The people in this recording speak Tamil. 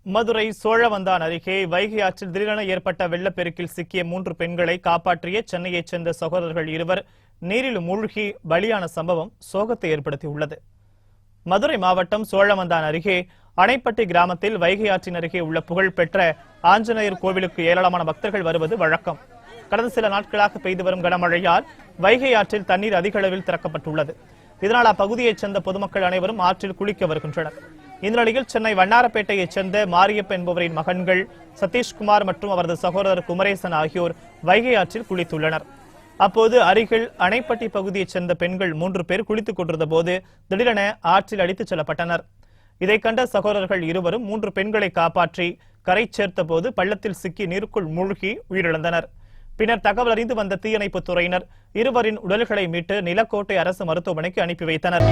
மதுரை சோழவந்தான் அருகே வைகை ஆற்றில் திடீரென ஏற்பட்ட வெள்ளப்பெருக்கில் சிக்கிய 3 பெண்களை காப்பாற்றிய சென்னையைச் சேர்ந்த சகோதரர்கள் இருவர் நீரில் மூழ்கி பலியான சம்பவம் சோகத்தை ஏற்படுத்தியுள்ளது. மதுரை மாவட்டம் சோழவந்தான் அருகே அணைப்பட்டி கிராமத்தில் வைகை ஆற்றின் அருகே உள்ள புகழ்பெற்ற ஆஞ்சநேயர் கோவிலுக்கு ஏராளமான பக்தர்கள் வருவது வழக்கம். கடந்த சில நாட்களாக பெய்து வரும் கனமழையால் வைகை ஆற்றில் தண்ணீர் அதிக அளவில் திறக்கப்பட்டுள்ளது. இதனால் அப்பகுதியைச் சேர்ந்த பொதுமக்கள் அனைவரும் ஆற்றில் குளிக்க வருகின்றனர். இந்த நிலையில் சென்னை வண்ணாரப்பேட்டையைச் சேர்ந்த மாரியப்ப என்பவரின் மகன்கள் சதீஷ்குமார் மற்றும் அவரது சகோதரர் குமரேசன் ஆகியோர் வைகை ஆற்றில் குளித்துள்ளனர். அப்போது அருகில் அணைப்பட்டி பகுதியைச் சேர்ந்த பெண்கள் 3 பேர் குளித்துக் கொண்டிருந்த போது திடீரென ஆற்றில் அடித்துச் செல்லப்பட்டனர். இதை கண்ட சகோதரர்கள் இருவரும் 3 பெண்களை காப்பாற்றி கரை சேர்த்த போது பள்ளத்தில் சிக்கி நீருக்குள் மூழ்கி உயிரிழந்தனர். பின்னர் தகவல் அறிந்து வந்த தீயணைப்புத் துறையினர் இருவரின் உடல்களை மீட்டு நிலக்கோட்டை அரசு மருத்துவமனைக்கு அனுப்பி வைத்தனர்.